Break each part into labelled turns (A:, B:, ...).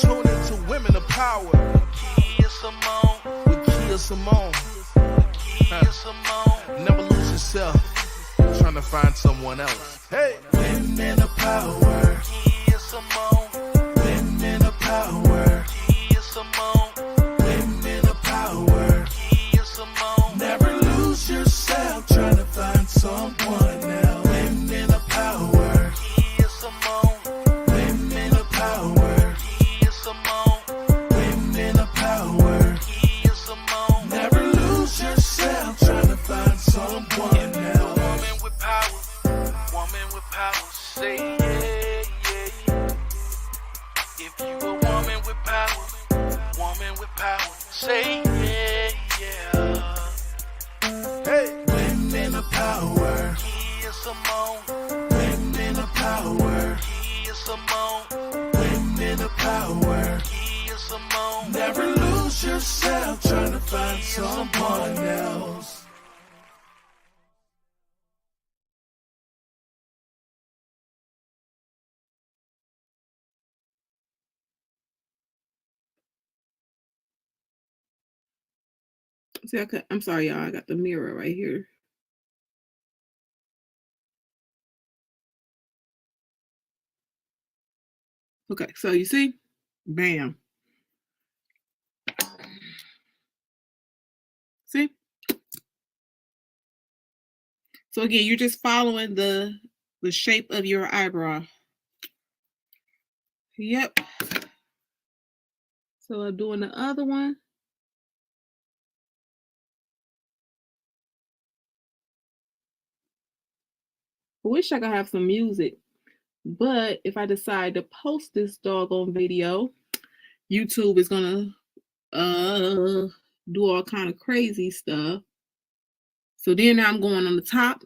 A: Tune into Women of Power.
B: Kea Simone.
A: With Kea Simone.
B: Kea Simone.
A: Never lose yourself. Trying to find someone else. Hey.
C: Women of Power.
B: Kea Simone.
C: Women of Power.
B: Kea Simone.
C: Women of Power.
B: Kea Simone.
C: Never lose yourself trying to find someone else. Women of Power.
B: Kea Simone.
C: Women of Power.
B: Kea Simone.
C: Women of Power.
B: Kea Simone.
C: Never lose yourself trying to find someone else.
B: Woman with power. Woman with power. Say yeah, yeah. If you a woman with power. Woman with power. Say yeah, yeah.
A: Hey.
C: Women of Power.
B: Kea Simone.
C: Women of Power.
B: Kea Simone.
C: Women of Power.
B: Kea Simone.
C: Never lose yourself trying to find someone else.
D: See, I'm sorry, y'all. I got the mirror right here. Okay, so you see? Bam. See? So again, you're just following the shape of your eyebrow. Yep. So I'm doing the other one. I wish I could have some music, but if I decide to post this doggone video, YouTube is gonna do all kind of crazy stuff. So then I'm going on the top.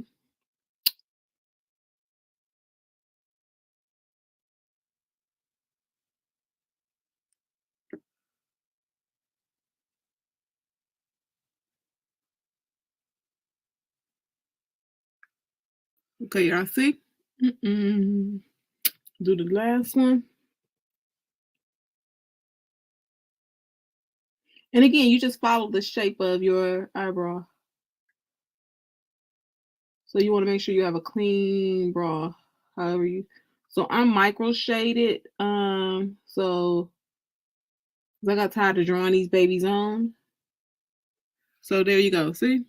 D: Okay, y'all see? Do the last one. And again, you just follow the shape of your eyebrow. So you want to make sure you have a clean brow. However you. So I'm micro shaded. So I got tired of drawing these babies on. So there you go. See?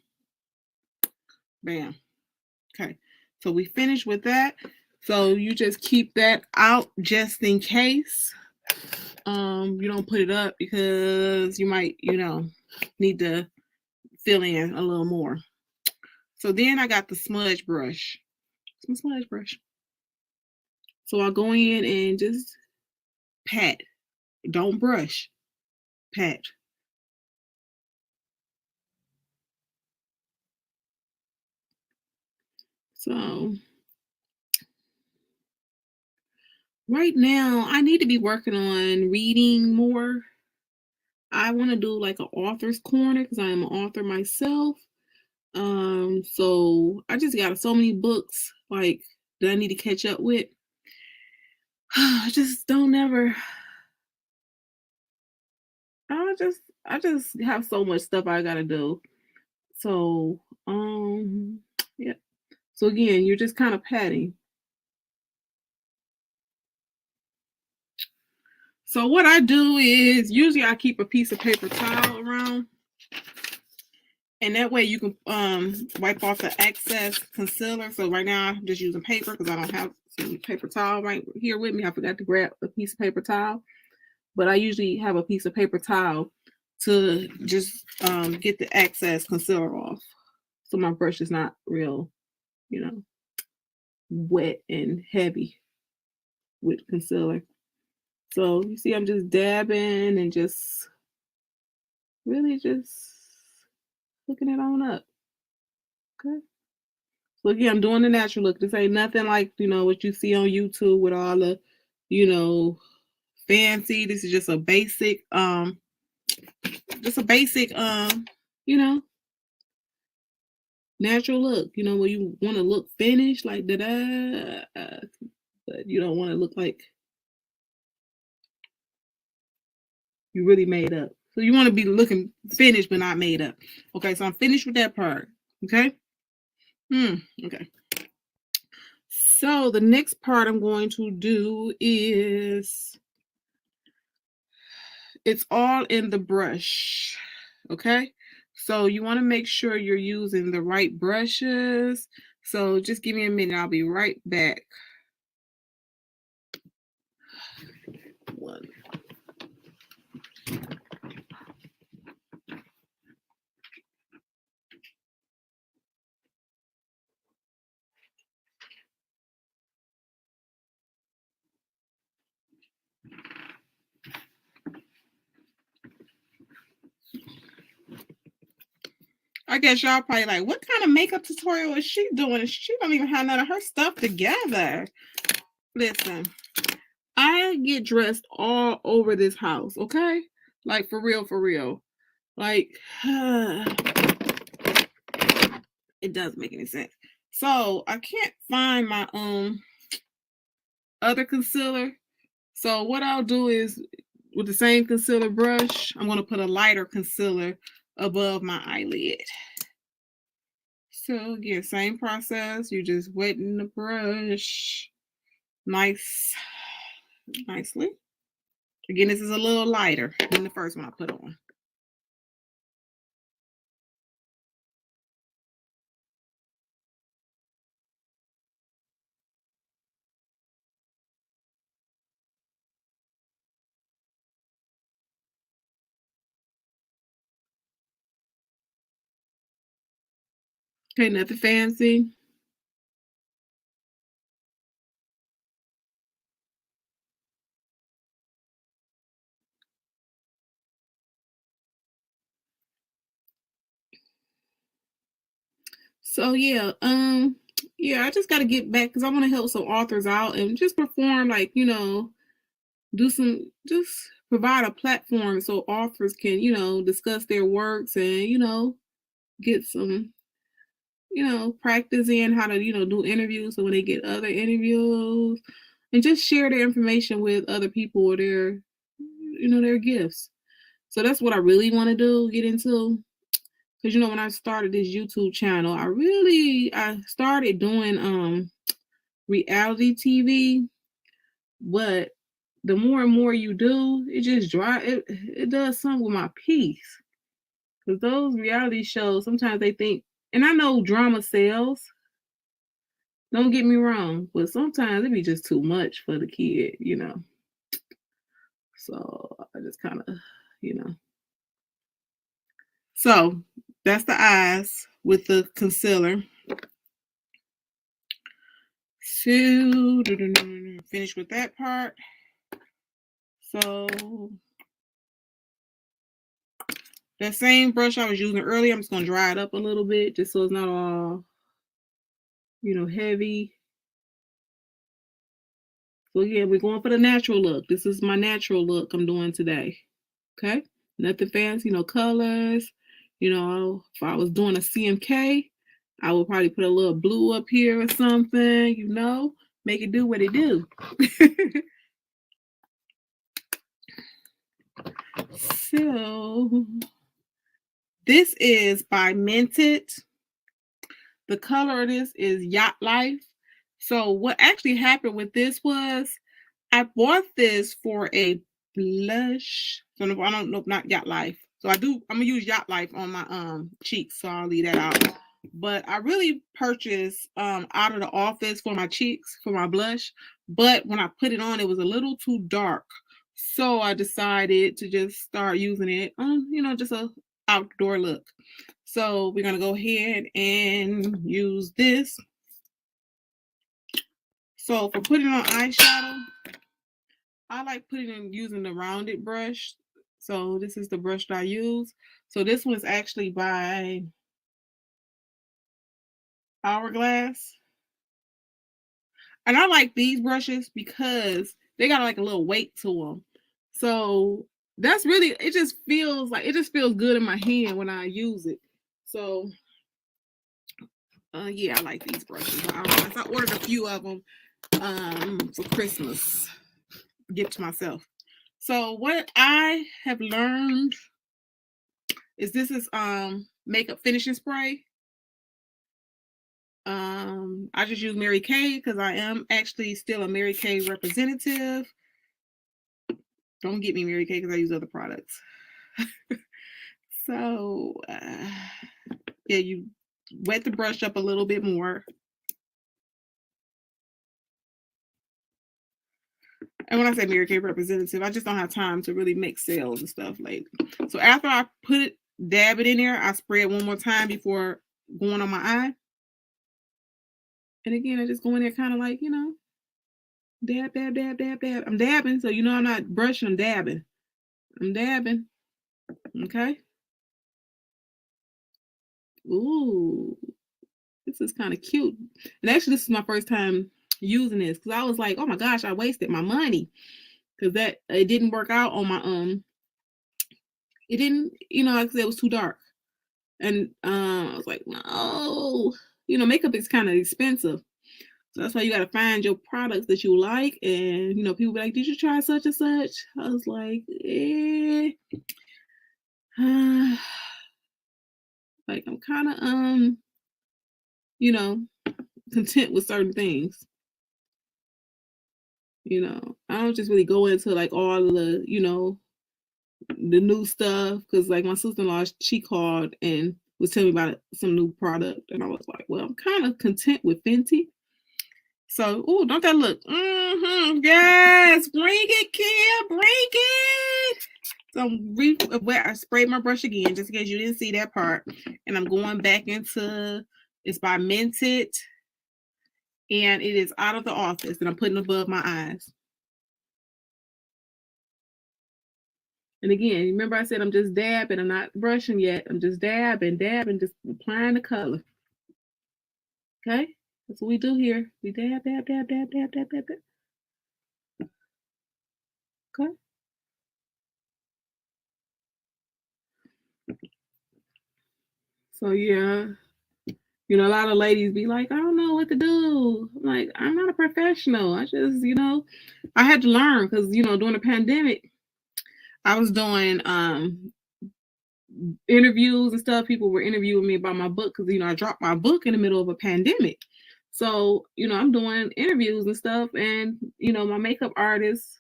D: Bam. Okay. So we finished with that. So you just keep that out just in case. You don't put it up because you might, need to fill in a little more. So then I got the smudge brush. Some smudge brush. So I'll go in and just pat. Don't brush. Pat. So right now, I need to be working on reading more. I want to do like an author's corner because I am an author myself. So I just got so many books like that I need to catch up with. I just don't ever. I just have so much stuff I gotta do. So yeah. So again, you're just kind of patting. So what I do is usually I keep a piece of paper towel around. And that way you can wipe off the excess concealer. So right now I'm just using paper because I don't have some paper towel right here with me. I forgot to grab a piece of paper towel. But I usually have a piece of paper towel to just get the excess concealer off. So my brush is not real, wet and heavy with concealer. So you see I'm just dabbing and just really just hooking it on up. Okay. So again, I'm doing the natural look. This ain't nothing like, what you see on YouTube with all the, fancy. This is just a basic, natural look, where you want to look finished, like but you don't want to look like you really made up. So you want to be looking finished, but not made up. Okay, so I'm finished with that part. Okay. Okay. So the next part I'm going to do is, it's all in the brush. Okay. So you want to make sure you're using the right brushes. So just give me a minute. I'll be right back. One. I guess y'all probably like, what kind of makeup tutorial is she doing? She don't even have none of her stuff together. Listen, I get dressed all over this house, okay? Like, for real, for real. Like, it doesn't make any sense. So, I can't find my other concealer. So, what I'll do is, with the same concealer brush, I'm going to put a lighter concealer above my eyelid. So again, same process. You're just wetting the brush nicely. Again, this is a little lighter than the first one I put on. Okay, nothing fancy. So yeah, I just got to get back because I want to help some authors out and just perform, like, you know, just provide a platform so authors can, you know, discuss their works and, you know, get some, you know, practice in how to, you know, do interviews. So when they get other interviews, and just share their information with other people or their, you know, their gifts. So that's what I really want to do, get into. Because, you know, when I started this YouTube channel, I started doing reality TV, but the more and more you do, it just it does something with my peace. Because those reality shows, sometimes they think, and I know drama sells, don't get me wrong, but sometimes it be just too much for the kid, you know. So I just kind of, you know. So that's the eyes with the concealer. So finish with that part. So that same brush I was using earlier, I'm just going to dry it up a little bit just so it's not all, you know, heavy. So yeah, we're going for the natural look. This is my natural look I'm doing today. Okay? Nothing fancy, no colors. You know, if I was doing a CMK, I would probably put a little blue up here or something, you know, make it do what it do. So this is by Minted. The color of this is Yacht Life. So what actually happened with this was I bought this for a blush. So I don't know, not Yacht Life. So I'm gonna use Yacht Life on my cheeks, so I'll leave that out. But I really purchased out of the office for my cheeks, for my blush. But when I put it on, it was a little too dark. So I decided to just start using it on, you know, just a outdoor look. So we're gonna go ahead and use this. So for putting on eyeshadow, I like using the rounded brush. So this is the brush that I use. So this one is actually by Hourglass. And I like these brushes because they got like a little weight to them. So that's really, it just feels good in my hand when I use it. So yeah, I like these brushes. I ordered a few of them for Christmas, gift to myself. So what I have learned is this is makeup finishing spray. I just use Mary Kay because I am actually still a Mary Kay representative. Don't get me Mary Kay because I use other products. So yeah, you wet the brush up a little bit more. And when I say Mary Kay representative, I just don't have time to really make sales and stuff lately. So after I dab it in there, I spray it one more time before going on my eye. And again, I just go in there kind of like, you know, dab, dab, dab, dab, dab. I'm dabbing, so you know I'm not brushing, I'm dabbing. I'm dabbing. Okay. Ooh, this is kind of cute. And actually, this is my first time using this because I was like, oh my gosh, I wasted my money because it didn't work out on my it didn't, you know, like I said, it was too dark. And I was like, no, you know, makeup is kind of expensive. So that's why you got to find your products that you like. And, you know, people be like, did you try such and such? I was like, like I'm kind of, you know, content with certain things. You know, I don't just really go into like all of the, you know, the new stuff. Cause like my sister-in-law, she called and was telling me about some new product. And I was like, well, I'm kind of content with Fenty. So, oh, don't that look? Yes, bring it, Kea, bring it. So I sprayed my brush again, just in case you didn't see that part. And I'm going back into, it's by Mented. And it is Out of the Office. And I'm putting above my eyes. And again, remember I said I'm just dabbing. I'm not brushing yet. I'm just dabbing, just applying the color. Okay? That's what we do here. We dab, dab, dab, dab, dab, dab, dab, dab. Okay? So yeah, you know, a lot of ladies be like, I don't know what to do. I'm like, I'm not a professional. I just, you know, I had to learn because, you know, during the pandemic, I was doing interviews and stuff. People were interviewing me about my book because, you know, I dropped my book in the middle of a pandemic. So, you know, I'm doing interviews and stuff, and, you know, my makeup artist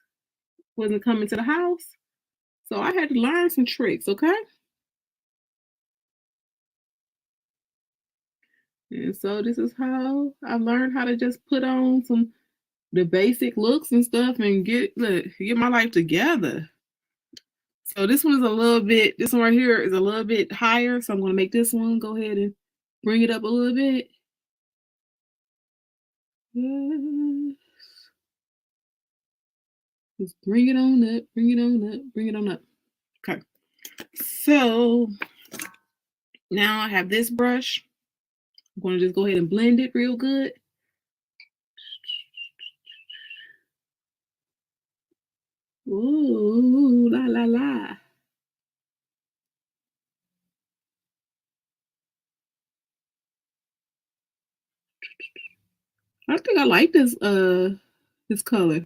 D: wasn't coming to the house. So I had to learn some tricks, okay? And so this is how I learned how to just put on the basic looks and stuff and get my life together. So this one right here is a little bit higher. So I'm going to make this one go ahead and bring it up a little bit. Yes. Just bring it on up, bring it on up, bring it on up. Okay. So now I have this brush. I'm going to just go ahead and blend it real good. Ooh, la, la, la. I think I like this color.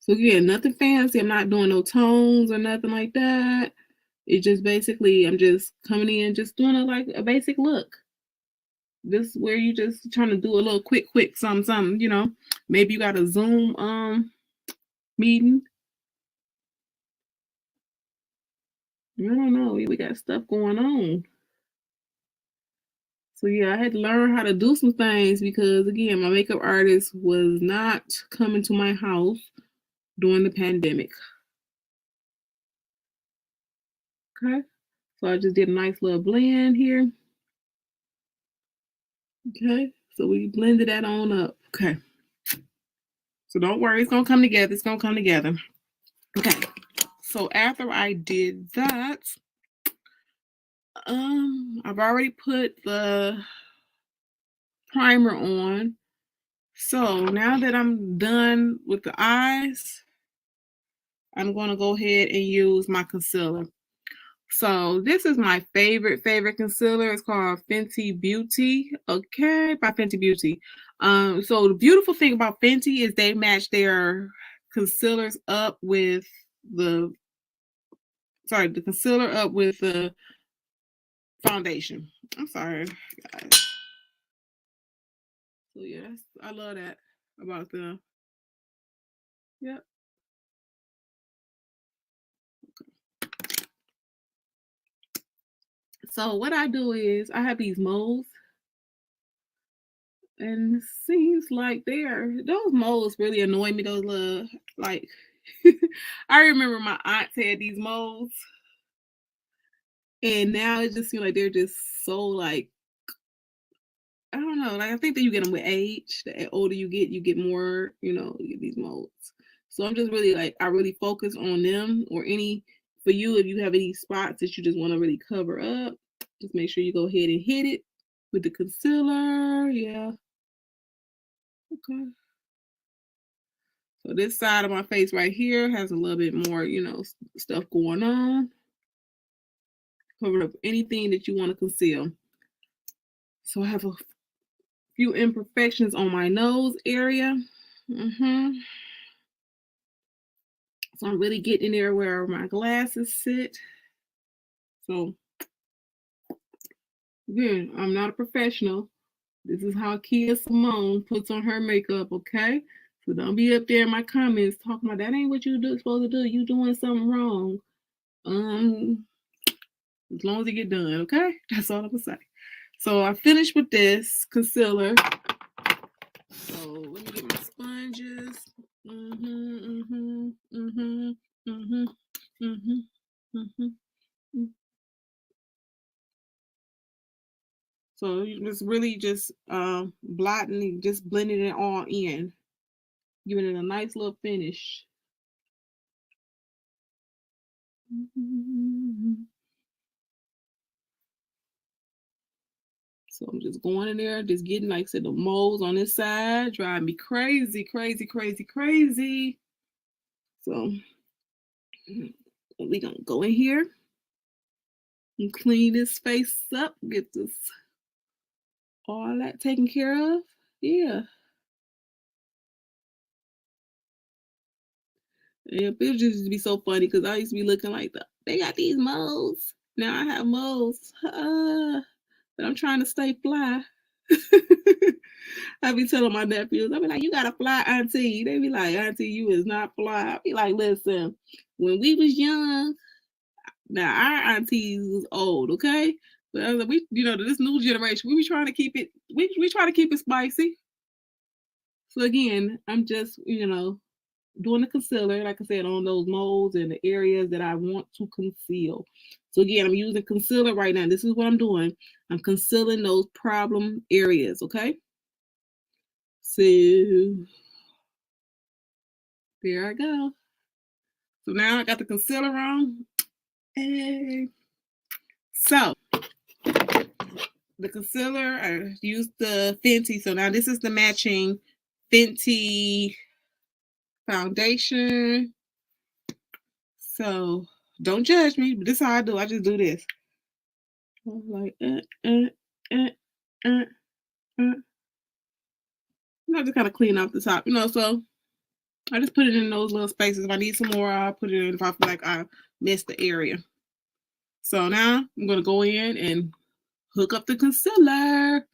D: So again, nothing fancy. I'm not doing no tones or nothing like that. It just basically, I'm just coming in, just doing a basic look. This where you just trying to do a little quick something, you know. Maybe you got a Zoom meeting. I don't know. We got stuff going on. So yeah, I had to learn how to do some things because again, my makeup artist was not coming to my house during the pandemic. Okay. So I just did a nice little blend here. Okay. So we blended that on up. Okay. So don't worry, it's gonna come together. It's gonna come together. Okay. So after I did that, I've already put the primer on. So now that I'm done with the eyes, I'm going to go ahead and use my concealer. So this is my favorite concealer. It's called Fenty Beauty. Okay, by Fenty Beauty. So the beautiful thing about Fenty is they match their concealers up with the concealer up with the foundation. I'm sorry, guys. So yes, I love that about them. Yep. So what I do is I have these molds, and it seems like those molds really annoy me. Those little like I remember my aunt had these molds, and now it just seems like they're just so like I don't know. Like I think that you get them with age. The older you get more. You get these molds. So I'm just really like I really focus on them or any for you if you have any spots that you just want to really cover up. Just make sure you go ahead and hit it with the concealer. Yeah. Okay. So this side of my face right here has a little bit more, stuff going on. Cover up anything that you want to conceal. So I have a few imperfections on my nose area. So I'm really getting there where my glasses sit. So again, I'm not a professional. This is how Kea Simone puts on her makeup, okay? So don't be up there in my comments talking about that ain't what you supposed to do. You doing something wrong. As long as it get done, okay? That's all I'm gonna say. So I finished with this concealer. So let me get my sponges. So you just really just blotting, just blending it all in, giving it a nice little finish. So I'm just going in there, just getting, like I said, the molds on this side, driving me crazy. So we're gonna go in here and clean this face up, get this all that taken care of. Yeah. Yeah, it just be so funny because I used to be looking like they got these molds. Now I have molds. But I'm trying to stay fly. I be telling my nephews, I be like, you got a fly auntie. They be like, auntie, you is not fly. I be like, listen, when we was young, now our aunties was old, okay? But I was like, this new generation, we be trying to keep it, we try to keep it spicy. So again, I'm just, doing the concealer, like I said, on those molds and the areas that I want to conceal. So again, I'm using concealer right now. This is what I'm doing. I'm concealing those problem areas, okay? So there I go. So now I got the concealer on. Hey. So the concealer, I used the Fenty. So now this is the matching Fenty foundation. So don't judge me, but this is how I do. I just do this. Like, I just kind of clean off the top, so I just put it in those little spaces. If I need some more, I'll put it in if I feel like I missed the area. So now I'm going to go in and hook up the concealer.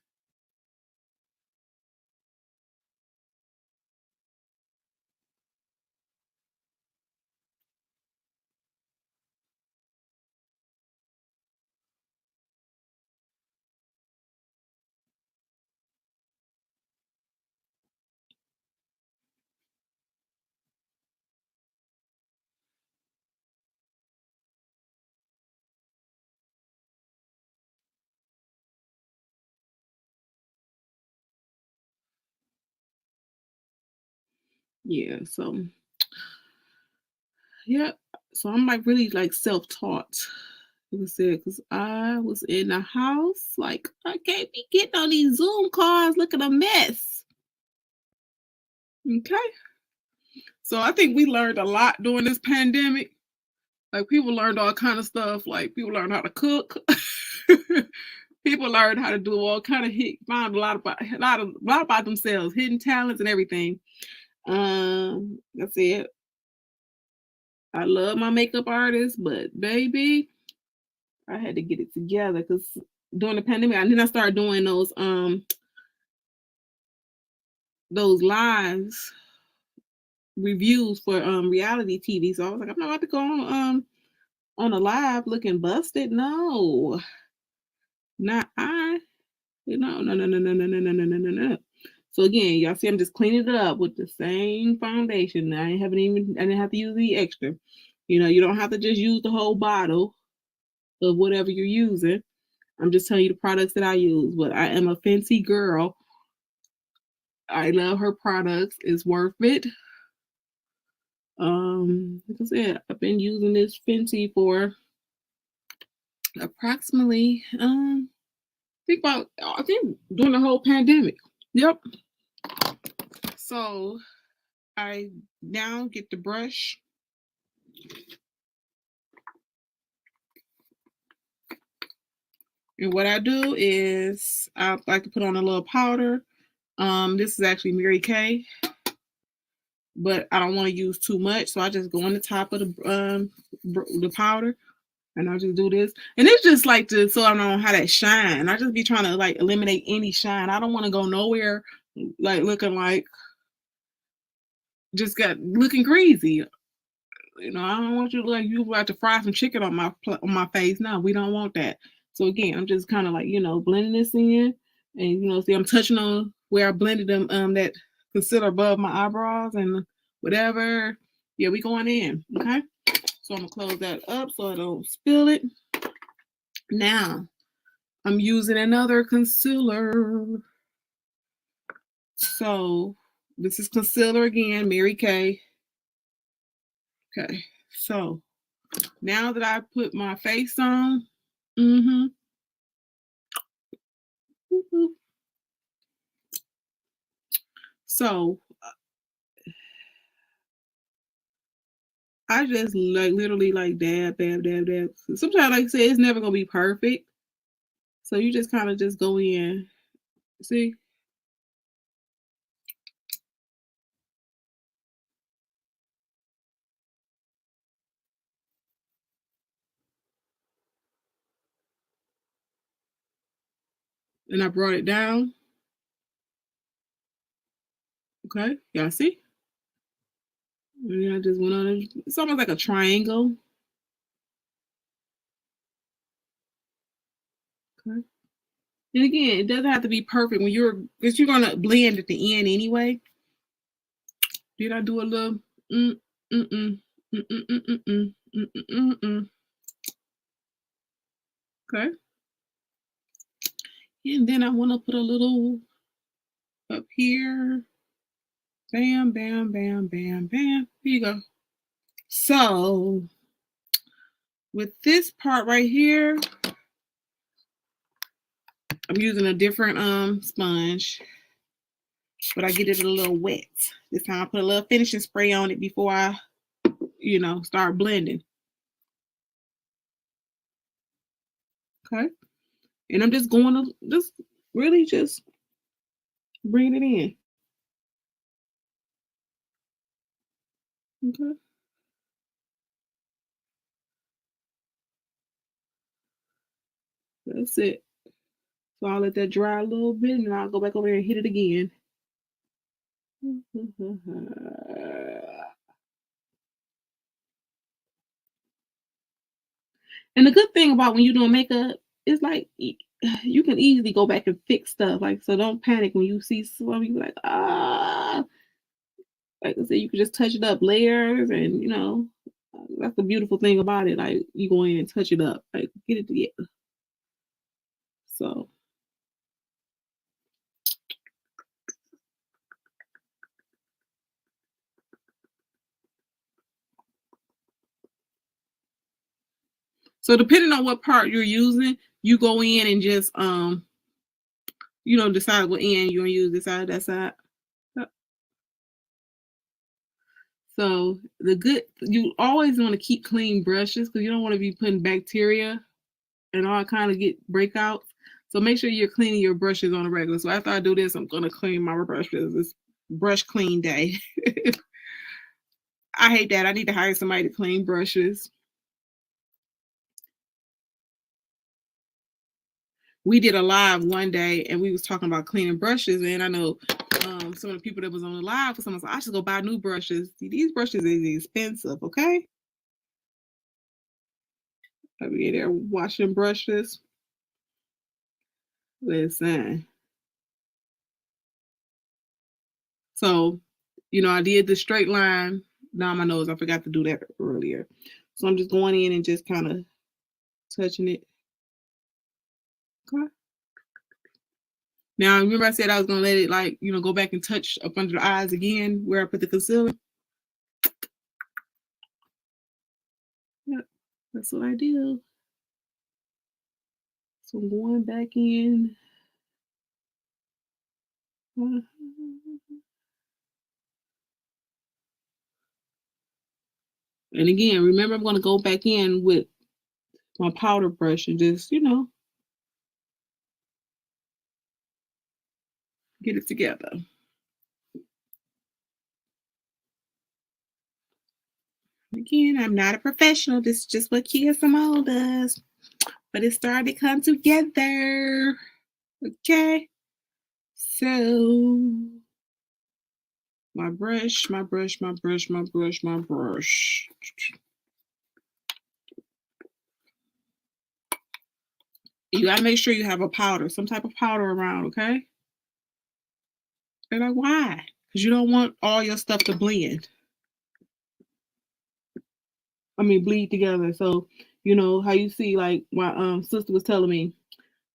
D: Yeah, so yeah, so I'm like really like self-taught. Like I said, because I was in the house, like I can't be getting on these Zoom calls looking a mess. Okay. So I think we learned a lot during this pandemic. Like people learned all kind of stuff. Like people learned how to cook. People learned how to do all kind of found a lot about themselves, hidden talents and everything. That's it. I love my makeup artist, but baby, I had to get it together because during the pandemic, and then I started doing those lives reviews for reality TV. So I was like, I'm not about to go on a live looking busted. No, not I. No. So again, y'all see, I'm just cleaning it up with the same foundation. I didn't have to use the extra. You know, you don't have to just use the whole bottle of whatever you're using. I'm just telling you the products that I use. But I am a Fenty girl. I love her products. It's worth it. Like I said, I've been using this Fenty for approximately I think during the whole pandemic. Yep. So I now get the brush. And what I do is I like to put on a little powder. This is actually Mary Kay, but I don't want to use too much, so I just go on the top of the powder, and I just do this. And it's just like so I don't have that shine. I just be trying to like eliminate any shine. I don't want to go nowhere like looking like looking crazy. You know, I don't want you to look like you about to fry some chicken on my face. No, we don't want that. So again, I'm just kind of like, blending this in, and see, I'm touching on where I blended them that concealer above my eyebrows and whatever. Yeah, we going in. Okay, so I'm gonna close that up so I don't spill it. Now I'm using another concealer. So this is concealer again, Mary Kay. Okay, so now that I put my face on, so I just like literally like dab. Sometimes, like I say, it's never gonna be perfect. So you just kind of just go in. See? And I brought it down. Okay, y'all see? And then I just went on it. It's almost like a triangle. Okay. And again, it doesn't have to be perfect because you're gonna blend at the end anyway. Did I do a little Okay. And then I want to put a little up here. Bam, bam, bam, bam, bam. Here you go. So with this part right here, I'm using a different sponge, but I get it a little wet. This time I put a little finishing spray on it before I, start blending. Okay. And I'm just going to just really just bring it in. Okay. That's it. So I'll let that dry a little bit, and I'll go back over there and hit it again. And the good thing about when you're doing makeup is like you can easily go back and fix stuff. Like, so don't panic when you see some. You like, like I said, you can just touch it up layers, and that's the beautiful thing about it. Like, you go in and touch it up, like get it together. So. So depending on what part you're using, you go in and just decide what end you're gonna use, this side, that side. So you always want to keep clean brushes because you don't want to be putting bacteria and all kind of get breakouts. So make sure you're cleaning your brushes on a regular. So after I do this, I'm gonna clean my brushes. It's brush clean day. I hate that. I need to hire somebody to clean brushes. We did a live one day and we was talking about cleaning brushes, and I know some of the people that was on the live, someone said, I should go buy new brushes. See, these brushes is expensive, okay? I'll be there washing brushes. Listen. So, I did the straight line down my nose. I forgot to do that earlier. So I'm just going in and just kind of touching it. Okay. Now, remember I said I was going to let it go back and touch up under the eyes again where I put the concealer? Yep, that's what I do. So I'm going back in. And again, remember I'm going to go back in with my powder brush and just, get it together. Again, I'm not a professional. This is just what Kea Simone does. But it started to come together. Okay. So my brush. You gotta make sure you have a powder, some type of powder around, okay? They're like, why? Because you don't want all your stuff to blend. Bleed together. So, how you see, like my sister was telling me,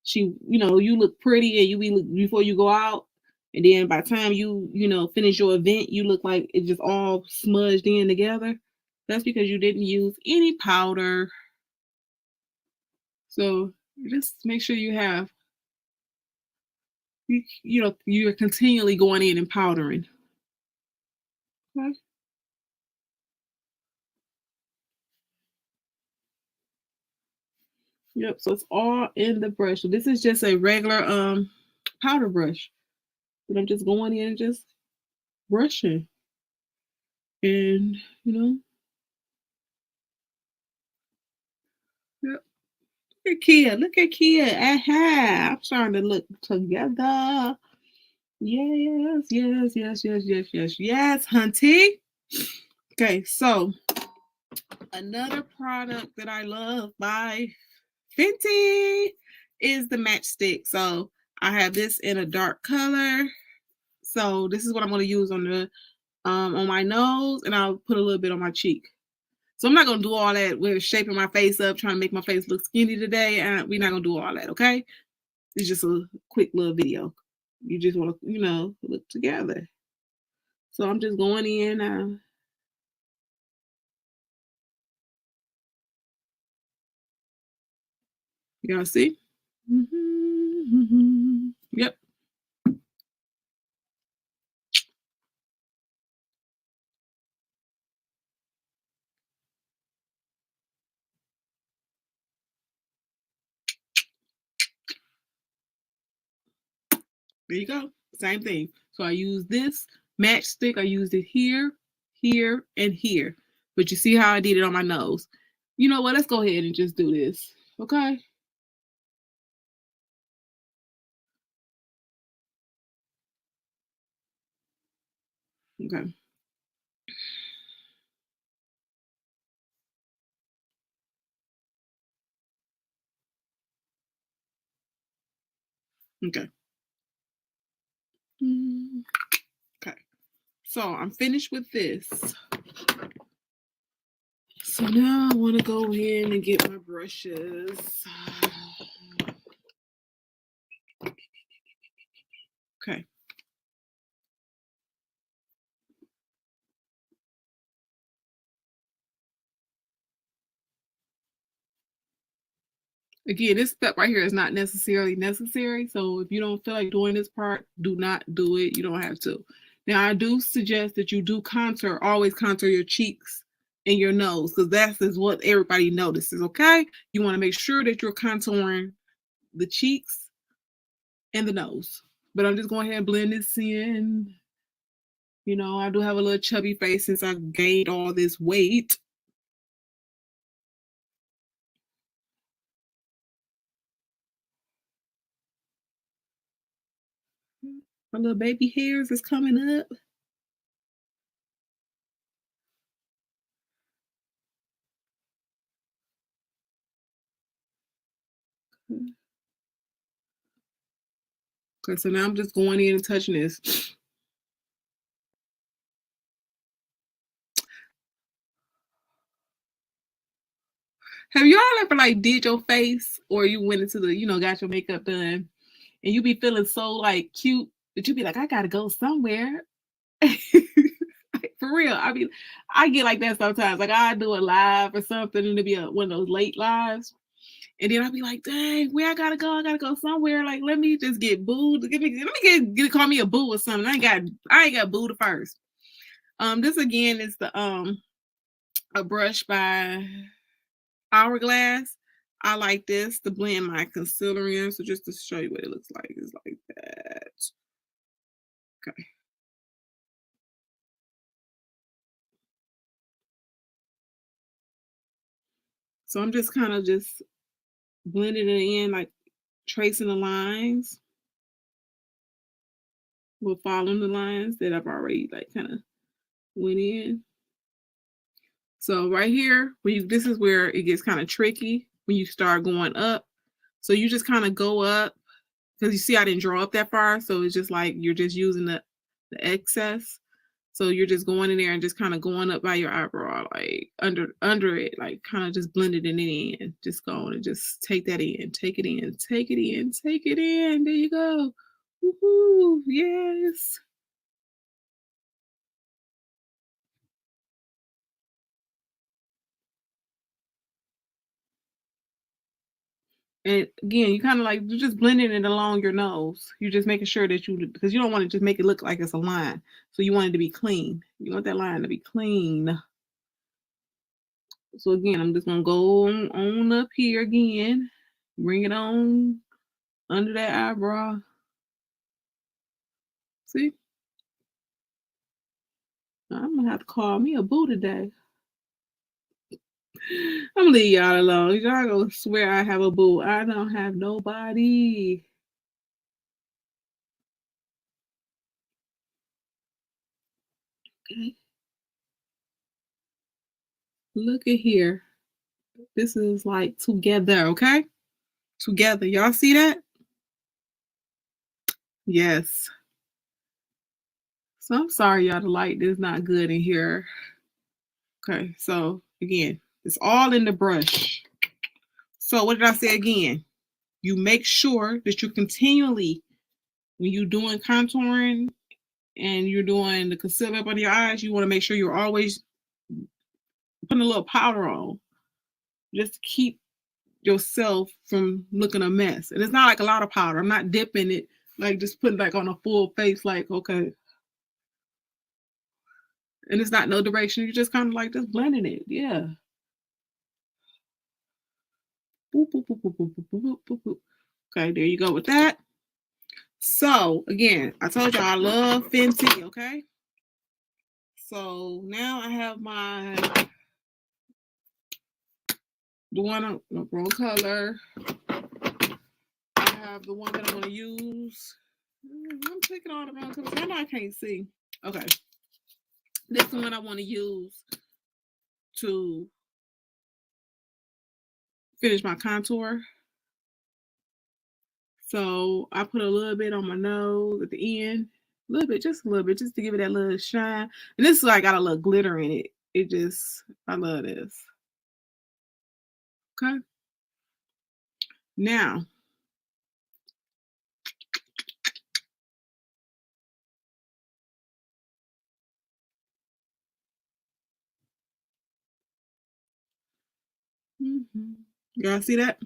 D: she, you look pretty and you look before you go out. And then by the time you finish your event, you look like it just all smudged in together. That's because you didn't use any powder. So just make sure you have, you're continually going in and powdering. Okay. Yep, so it's all in the brush. So this is just a regular powder brush. But I'm just going in and just brushing. And, yep. Look at Kea. Aha. I'm starting to look together. Yes, hunty. Okay, so another product that I love by Fenty is the Matchstick. So I have this in a dark color. So this is what I'm going to use on my nose, and I'll put a little bit on my cheek. So I'm not going to do all that with shaping my face up, trying to make my face look skinny today. We're not going to do all that, okay? It's just a quick little video. You just want to, look together. So I'm just going in. Y'all see? Yep. There you go. Same thing. So I use this Matchstick. I used it here, here, and here. But you see how I did it on my nose. You know what? Let's go ahead and just do this. Okay? Okay. Okay. Okay. So I'm finished with this. So now I want to go in and get my brushes. Okay. Again, this step right here is not necessarily necessary. So if you don't feel like doing this part, do not do it. You don't have to. Now, I do suggest that you do always contour your cheeks and your nose, because that is what everybody notices, okay? You want to make sure that you're contouring the cheeks and the nose. But I'm just going ahead and blend this in. You know, I do have a little chubby face since I gained all this weight. My little baby hairs is coming up. Okay, so now I'm just going in and touching this. Have y'all ever like did your face, or you went into the, got your makeup done, and you be feeling so like cute that you be like, I gotta go somewhere. Like, for real. I get like that sometimes. Like I do a live or something, and it'll be one of those late lives. And then I'll be like, dang, where I gotta go? I gotta go somewhere. Like, let me just get booed. Let me call me a boo or something. I ain't got booed first. This again is the a brush by Hourglass. I like this to blend my concealer in. So just to show you what it looks like, it's like that. Okay. So I'm just kind of just blending it in, like tracing the lines. We're following the lines that I've already like kind of went in. So right here, this is where it gets kind of tricky when you start going up. So you just kind of go up, because you see I didn't draw up that far. So it's just like you're just using the excess. So you're just going in there and just kind of going up by your eyebrow, like under it, like kind of just blending it in. Just go on and just take that in, take it in, take it in, take it in. There you go. Woohoo! Yes. And again, you kind of like, you're just blending it along your nose. You're just making sure that because you don't want to just make it look like it's a line. So you want it to be clean. You want that line to be clean. So again, I'm just going to go on up here again. Bring it on under that eyebrow. See? I'm going to have to call me a boo today. I'm going to leave y'all alone. Y'all going to swear I have a boo. I don't have nobody. Okay. Look at here. This is like together, okay? Together. Y'all see that? Yes. So I'm sorry, y'all, the light is not good in here. Okay, so again, it's all in the brush. So what did I say again? You make sure that you continually, when you're doing contouring and you're doing the concealer up under your eyes, you want to make sure you're always putting a little powder on, just to keep yourself from looking a mess. And it's not like a lot of powder. I'm not dipping it, like just putting like on a full face, like, okay. And it's not no direction. You're just kind of like just blending it. Yeah. Boop, boop, boop, boop, boop, boop, boop, boop, boop. Okay, there you go with that. So again, I told you I love Fenty, okay? So now I have the one, wrong color. I have the one that I'm going to use. I'm taking all the wrong colors. I know I can't see. Okay. This is the one I want to use to finish my contour. So I put a little bit on my nose at the end. A little bit, just a little bit, just to give it that little shine. And this is like got a little glitter in it. I love this. Okay. Now, y'all see that?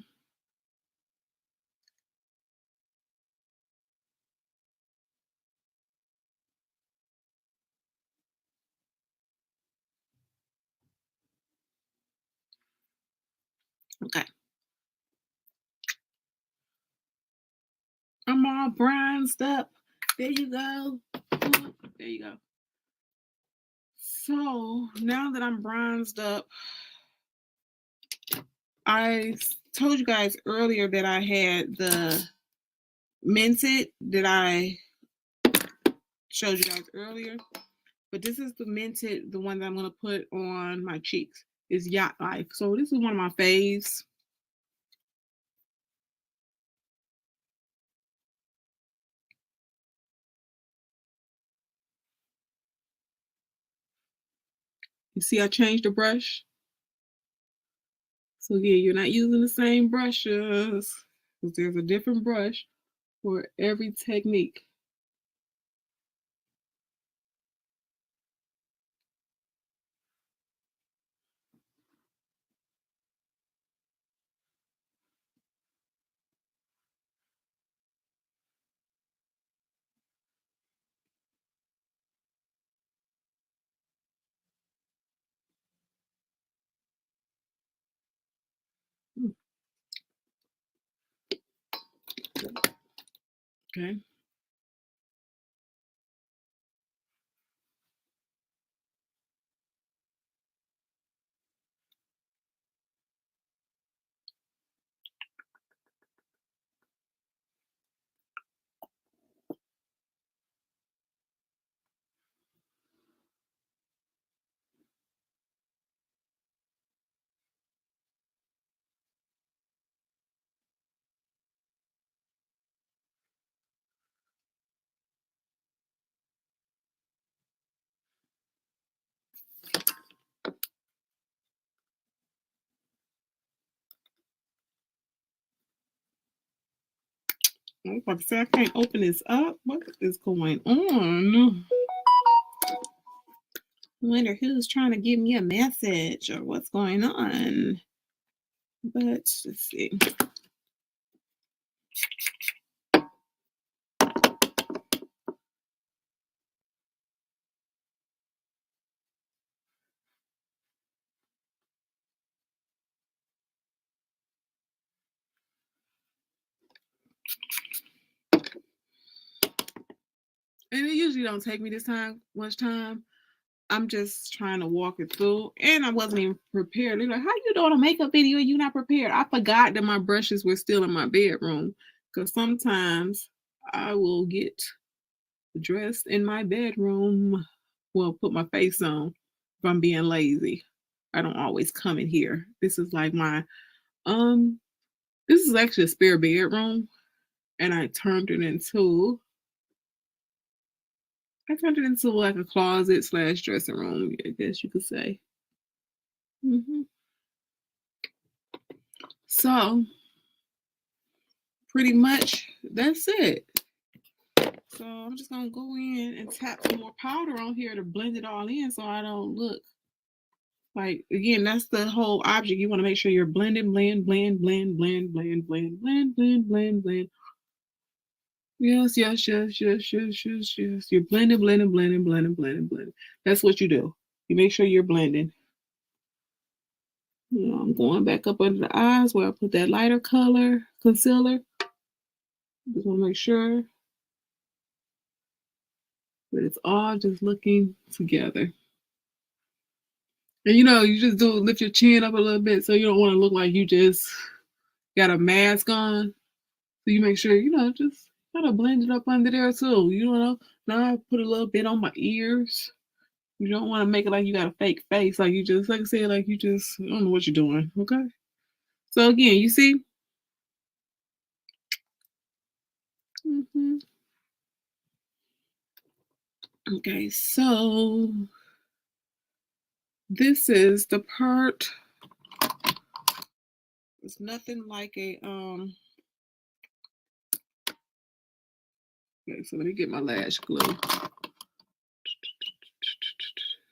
D: Okay. I'm all bronzed up. There you go. There you go. So now that I'm bronzed up, I told you guys earlier that I had the Mented that I showed you guys earlier. But this is the Mented, the one that I'm going to put on my cheeks. Is Yacht Life. So this is one of my faves. You see I changed the brush? So yeah, you're not using the same brushes, because there's a different brush for every technique. Okay. I was about to say I can't open this up. What is going on? I wonder who's trying to give me a message or what's going on. But let's see. And it usually don't take me this much time. I'm just trying to walk it through. And I wasn't even prepared. They're like, how you doing a makeup video? You not prepared. I forgot that my brushes were still in my bedroom. Because sometimes I will get dressed in my bedroom. Well, put my face on if I'm being lazy. I don't always come in here. This is like my this is actually a spare bedroom. And I turned it into like a closet / dressing room, I guess you could say. So pretty much that's it. So I'm just gonna go in and tap some more powder on here to blend it all in so I don't look like, again, that's the whole object. You want to make sure you're blending, blend. Yes. You're blending. That's what you do. You make sure you're blending. I'm going back up under the eyes where I put that lighter color concealer. Just want to make sure that it's all just looking together. And you just lift your chin up a little bit so you don't want to look like you just got a mask on. So you make sure, just kind of blend it up under there too. Now I put a little bit on my ears. You don't want to make it like you got a fake face. Like you just, like I said, like you just, I don't know what you're doing. Okay. So again, you see? Okay, so this is the part. It's nothing like a okay, so let me get my lash glue.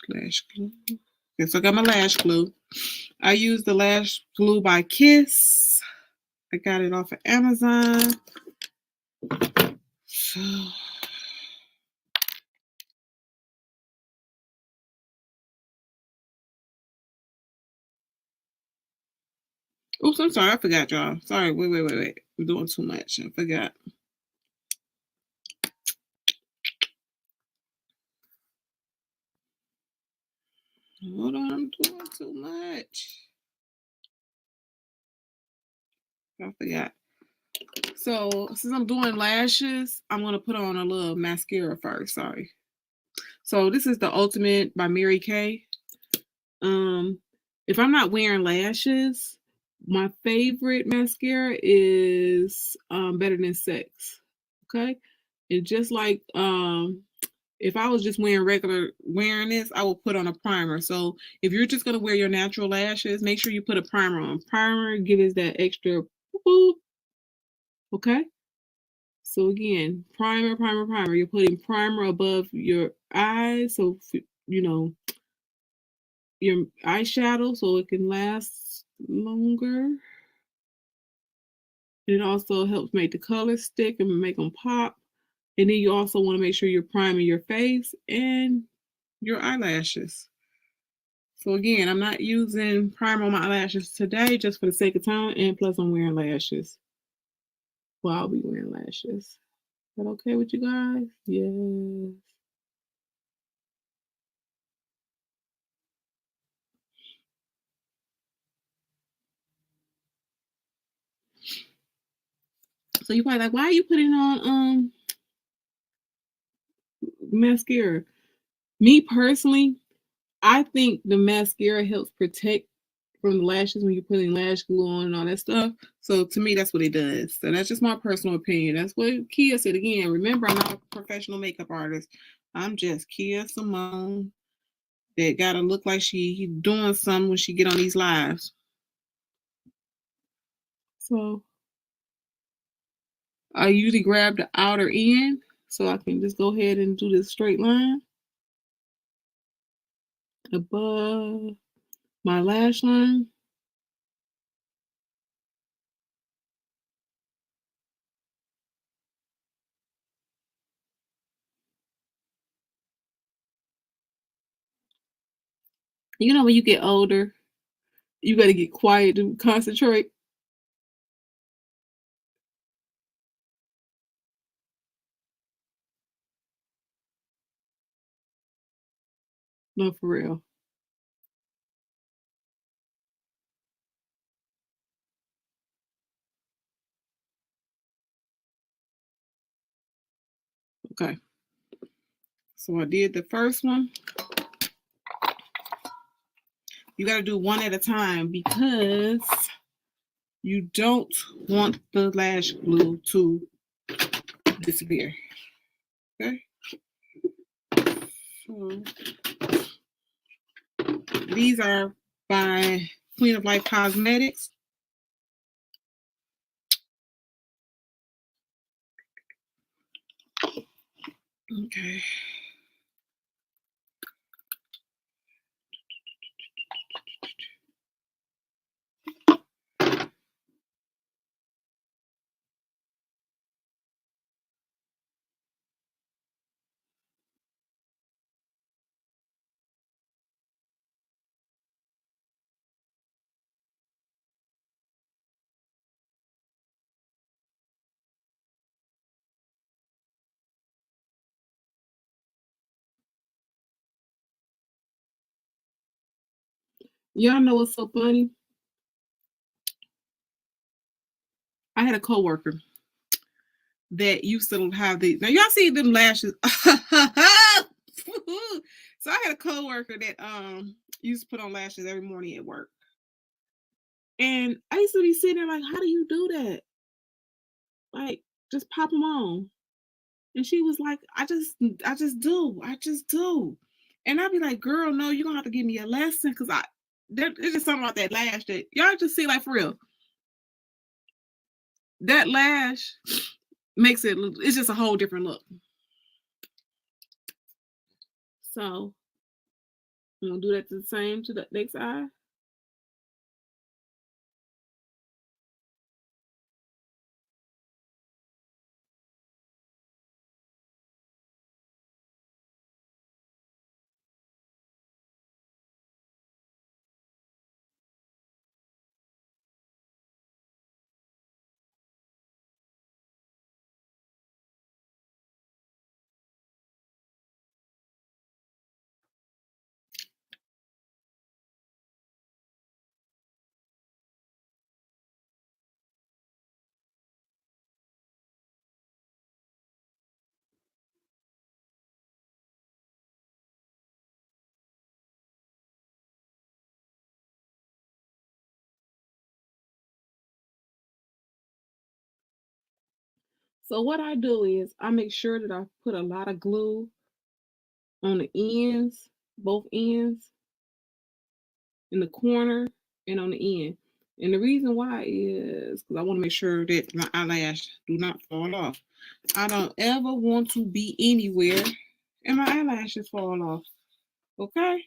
D: Lash glue. Okay, so I got my lash glue. I use the lash glue by Kiss. I got it off of Amazon. So Oops, I'm sorry. I forgot, y'all. Sorry. Wait. I'm doing too much. I forgot. Hold on. I'm doing too much. I forgot. So since I'm doing lashes, I'm going to put on a little mascara first. Sorry. So this is the Ultimate by Mary Kay. If I'm not wearing lashes, my favorite mascara is Better Than Sex. Okay. And just like if I was just wearing this, I will put on a primer. So if you're just gonna wear your natural lashes, make sure you put a primer on. Primer gives us that extra boop. Okay. So again, primer. You're putting primer above your eyes, so you know your eyeshadow, so it can last longer. It also helps make the colors stick and make them pop. And then you also want to make sure you're priming your face and your eyelashes. So again, I'm not using primer on my eyelashes today just for the sake of time, and plus I'm wearing lashes. Well, I'll be wearing lashes. Is that okay with you guys? Yes. So you're probably like, why are you putting on mascara? Me personally, I think the mascara helps protect from the lashes when you're putting lash glue on and all that stuff. So to me, that's what it does. So that's just my personal opinion. That's what Kea said again. Remember, I'm not a professional makeup artist. I'm just Kea Simone that gotta look like she doing something when she get on these lives. So I usually grab the outer end so I can just go ahead and do this straight line above my lash line. You know, when you get older, you got to get quiet to concentrate. No, for real. Okay. So I did the first one. You got to do one at a time because you don't want the lash glue to disappear. Okay. So these are by Queen of Life Cosmetics. Okay. Y'all know what's so funny? I had a coworker that used to have these. Now y'all see them lashes. So I had a coworker that used to put on lashes every morning at work. And I used to be sitting there like, how do you do that? Like, just pop them on. And she was like, I just do. And I'd be like, girl, no, you're gonna have to give me a lesson because there's just something about that lash that y'all just see, like, for real. That lash makes it's just a whole different look. So I'm gonna do that the same to the next eye. So what I do is I make sure that I put a lot of glue on the ends, both ends, in the corner, and on the end. And the reason why is because I want to make sure that my eyelash do not fall off. I don't ever want to be anywhere and my eyelashes fall off. Okay?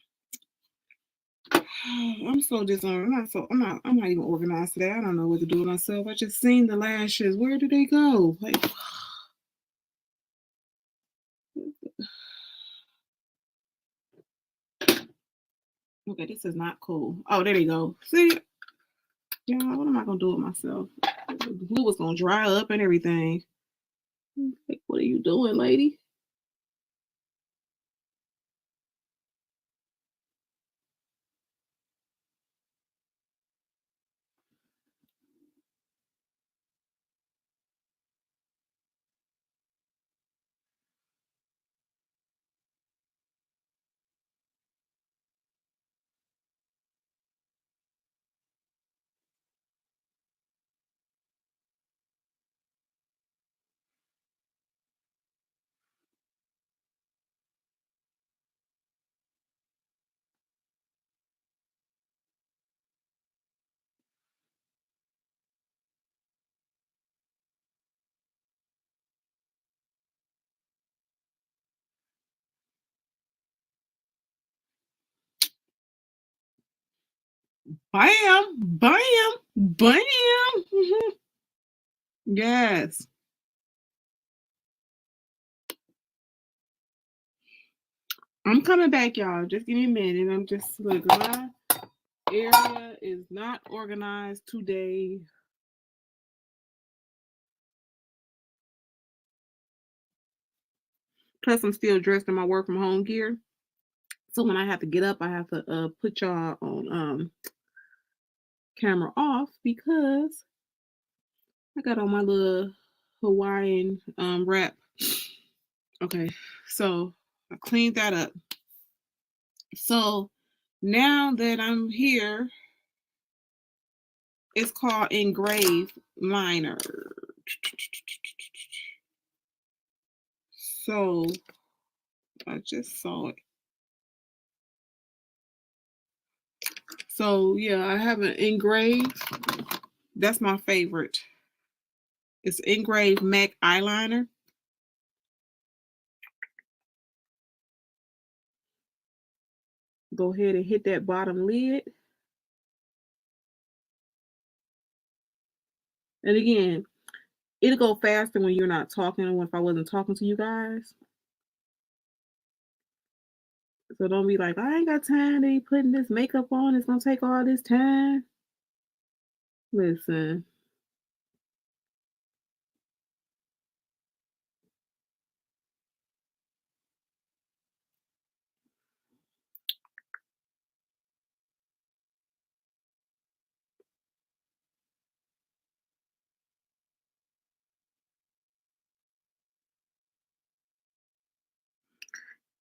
D: I'm so disorganized. I'm not even organized today. I don't know what to do with myself. I just seen the lashes. Where did they go? Like, okay, this is not cool. Oh, there they go. See? Yeah, what am I gonna do with myself? The glue was gonna dry up and everything. Like, what are you doing, lady? Bam, bam, bam. Yes. I'm coming back, y'all. Just give me a minute. I'm just look. My area is not organized today. Plus, I'm still dressed in my work from home gear. So when I have to get up, I have to put y'all on camera off because I got on my little Hawaiian wrap. Okay, so I cleaned that up. So now that I'm here, it's called Engraved Liner. So I just saw it. So yeah, I have an engraved. That's my favorite. It's Engraved Mac Eyeliner. Go ahead and hit that bottom lid. And again, it'll go faster when you're not talking or if I wasn't talking to you guys. So don't be like, I ain't got time to be putting this makeup on. It's going to take all this time. Listen.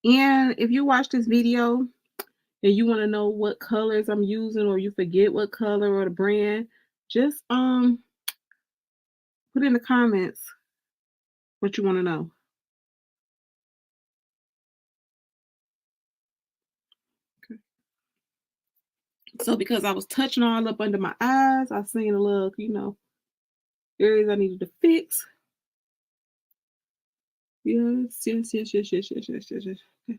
D: And if you watch this video and you want to know what colors I'm using or you forget what color or the brand, just put in the comments what you want to know. Okay. So because I was touching all up under my eyes, I seen a little, areas I needed to fix. Yes. Okay.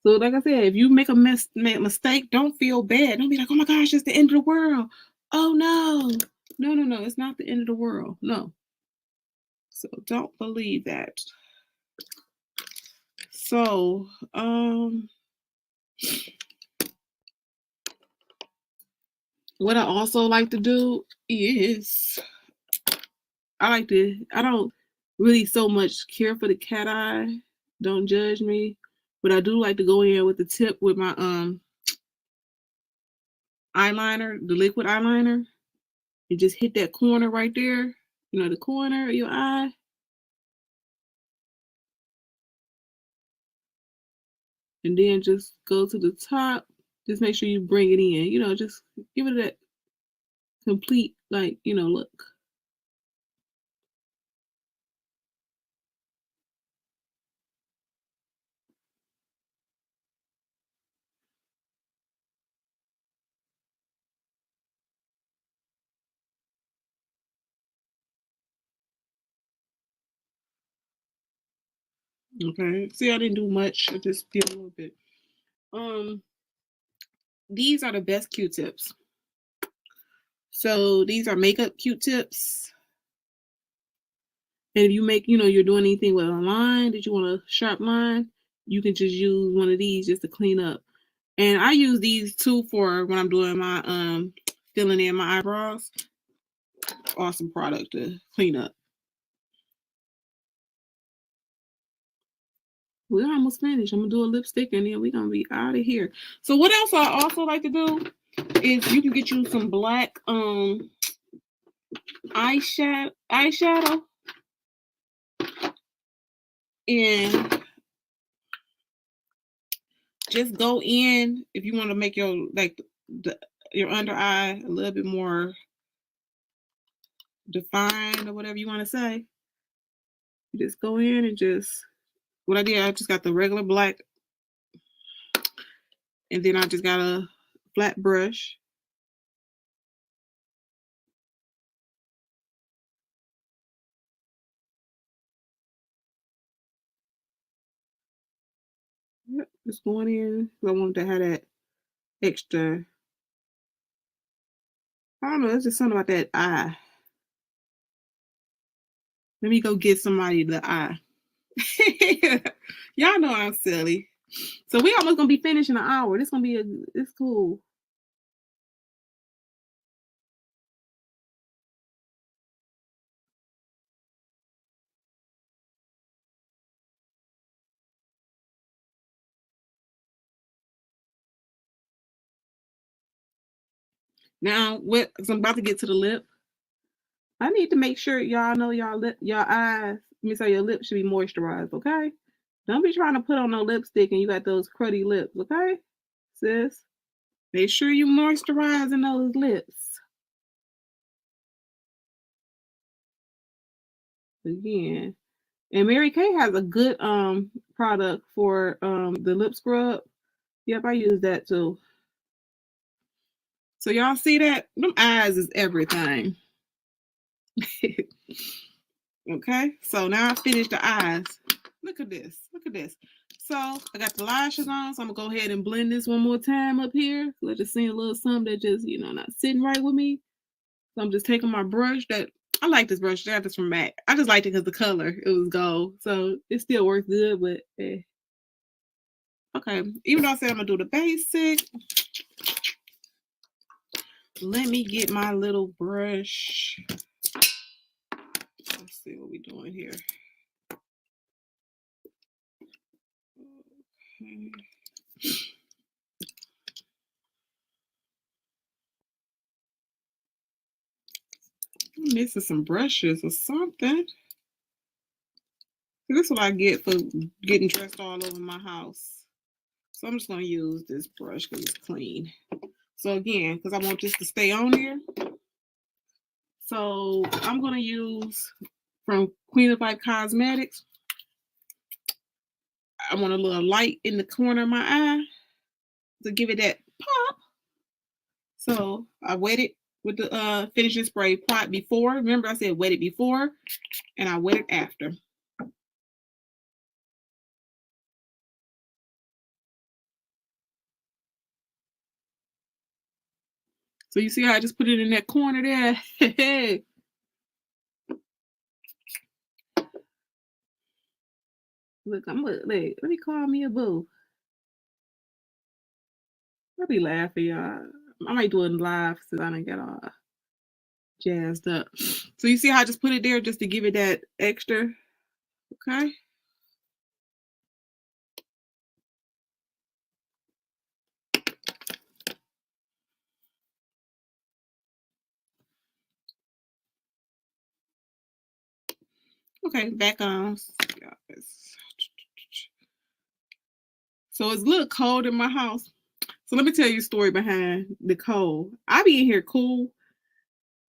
D: So like I said, if you make a mistake, don't feel bad. Don't be like, oh my gosh, it's the end of the world. Oh no. No. It's not the end of the world. No. So don't believe that. So, what I also like to do is I don't really so much care for the cat eye. Don't judge me. But I do like to go in with the tip with my eyeliner, the liquid eyeliner. You just hit that corner right there. The corner of your eye. And then just go to the top. Just make sure you bring it in. Just give it that complete, look. Okay. See, I didn't do much. I just did a little bit. These are the best Q-tips. So these are makeup Q-tips. And if you make, you're doing anything with a line that you want a sharp line, you can just use one of these just to clean up. And I use these too for when I'm doing my filling in my eyebrows. Awesome product to clean up. We're almost finished. I'm gonna do a lipstick and then we're gonna be out of here. So what else I also like to do is you can get you some black eyeshadow and just go in if you want to make your your under eye a little bit more defined or whatever you want to say. Just go in and what I did, I just got the regular black and then I just got a flat brush. Yep, just going in. I wanted to have that extra. I don't know, it's just something about that eye. Let me go get somebody the eye. Y'all know I'm silly. So we almost gonna be finished in an hour. This gonna be it's cool. Now, so I'm about to get to the lip. I need to make sure y'all know your eyes. Your lips should be moisturized, okay? Don't be trying to put on no lipstick and you got those cruddy lips, okay, sis? Make sure you moisturizing those lips. Again. And Mary Kay has a good product for the lip scrub. Yep, I use that too. So y'all see that? Them eyes is everything. Okay, so now I finished the eyes. Look at this. Look at this. So I got the lashes on, so I'm gonna go ahead and blend this one more time up here. Let it see a little something that just, not sitting right with me. So I'm just taking my brush I like this brush. I got this from MAC. I just liked it because the color, it was gold. So it still works good, but okay. Even though I said I'm gonna do the basic, let me get my little brush. Let's see what we're doing here. Okay. I'm missing some brushes or something. This is what I get for getting dressed all over my house. So I'm just going to use this brush because it's clean. So again, because I want this to stay on here. So I'm going to use from Queen of Life Cosmetics. I want a little light in the corner of my eye to give it that pop. So I wet it with the finishing spray pot before. Remember I said wet it before and I wet it after. So you see how I just put it in that corner there? Look, let me call me a boo. I'll be laughing, y'all. I might do it live since I didn't get all jazzed up. So you see how I just put it there just to give it that extra, okay? Okay, back on. So it's a little cold in my house. So let me tell you a story behind the cold. I be in here cool,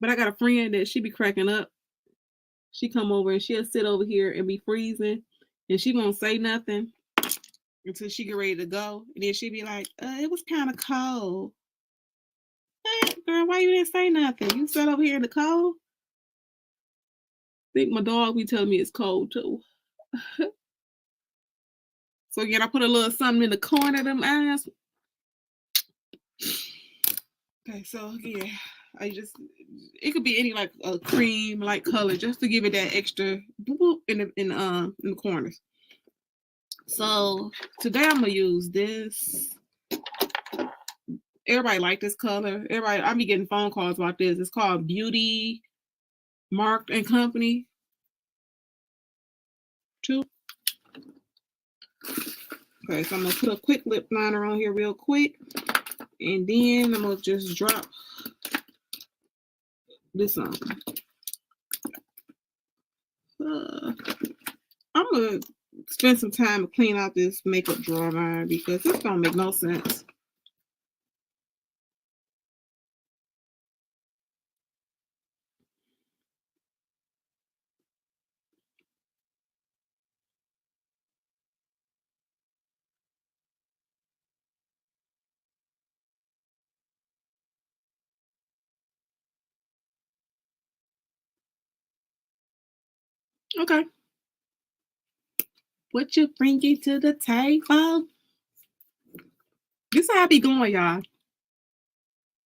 D: but I got a friend that she be cracking up. She come over and she'll sit over here and be freezing, and she won't say nothing until she get ready to go. And then she be like, it was kind of cold. Hey, girl, why you didn't say nothing? You sat over here in the cold? I think my dog be telling me it's cold too. So again, I put a little something in the corner of them eyes. Okay, so again, it could be any like a cream like color just to give it that extra boop in the corners. So today I'm gonna use this. Everybody like this color. I be getting phone calls about this. It's called Beauty Marked and Company 2. Okay, so I'm gonna put a quick lip liner on here real quick, and then I'm gonna just drop this on. I'm gonna spend some time to clean out this makeup drawer line because this don't make no sense. Okay. What you bringing to the table? This how I be going, y'all.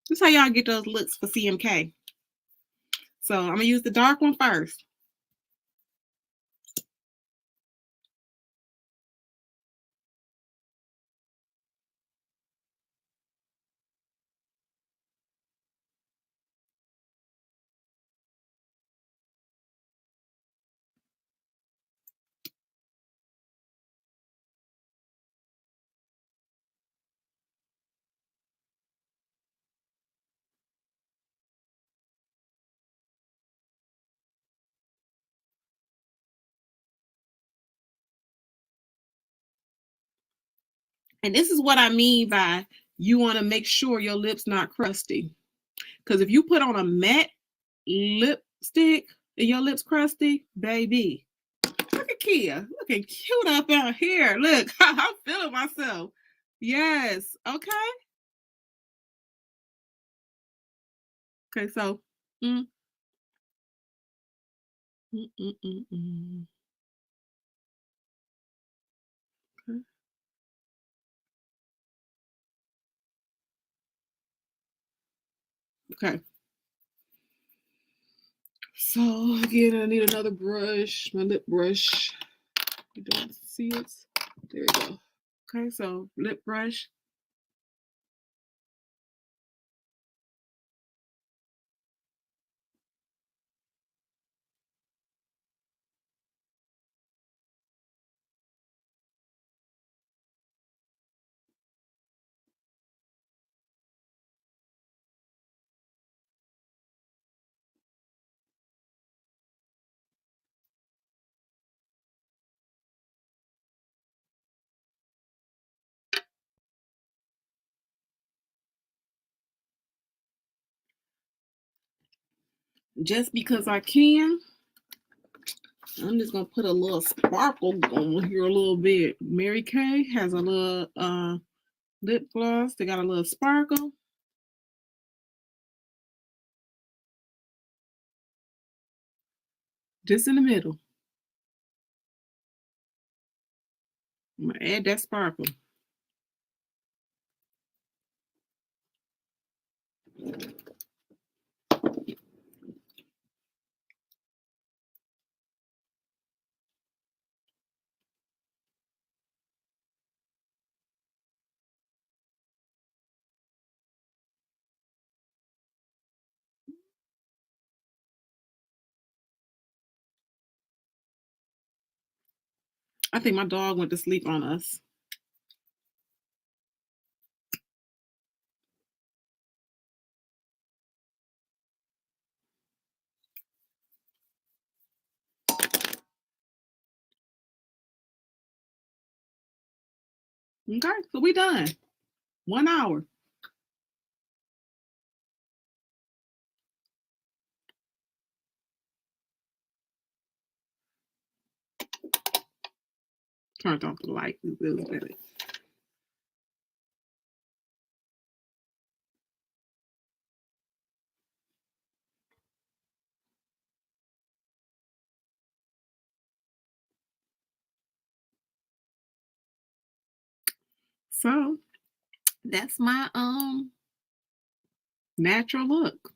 D: This how y'all get those looks for CMK. So I'm gonna use the dark one first. And this is what I mean by you want to make sure your lips not crusty. Because if you put on a matte lipstick and your lips crusty, baby. Look at Kea. Looking cute up out here. Look, I'm feeling myself. Yes. Okay. Okay, so. Mm, mm, mm, mm, mm. Okay. So again, I need another brush, my lip brush. You don't see it. There you go. Okay, so lip brush. Just because I can, I'm just gonna put a little sparkle on here a little bit. Mary Kay has a little lip gloss. They got a little sparkle. Just in the middle. I'm gonna add that sparkle. I think my dog went to sleep on us. Okay, so we done. 1 hour. Turned off the light. It was better. So that's my natural look.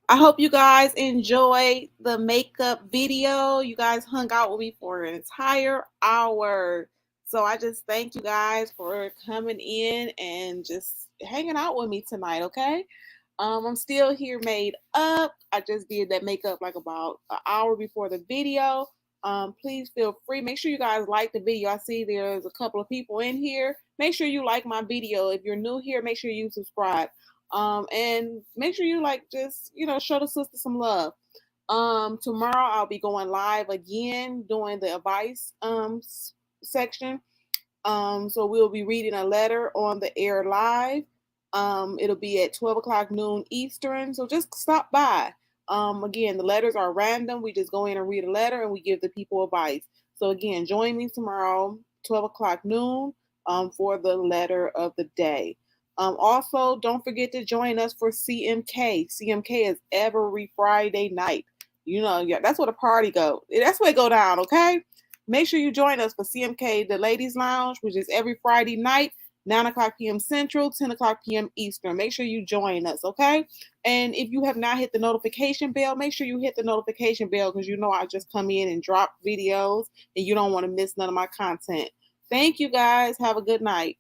D: I hope you guys enjoyed the makeup video. You guys hung out with me for an entire hour. So I just thank you guys for coming in and just hanging out with me tonight, okay? I'm still here made up. I just did that makeup like about an hour before the video. Please feel free. Make sure you guys like the video. I see there's a couple of people in here. Make sure you like my video. If you're new here, make sure you subscribe. And make sure you just show the sister some love. Tomorrow I'll be going live again doing the advice section. So we'll be reading a letter on the air live. It'll be at 12 o'clock noon Eastern. So just stop by. Again, the letters are random. We just go in and read a letter and we give the people advice. So again, join me tomorrow, 12 o'clock noon, for the letter of the day. Also, don't forget to join us for CMK. CMK is every Friday night. Yeah, that's where the party go. That's where it go down, okay? Make sure you join us for CMK, the Ladies Lounge, which is every Friday night, 9 o'clock p.m. Central, 10 o'clock p.m. Eastern. Make sure you join us, okay? And if you have not hit the notification bell, make sure you hit the notification bell because I just come in and drop videos and you don't want to miss none of my content. Thank you guys. Have a good night.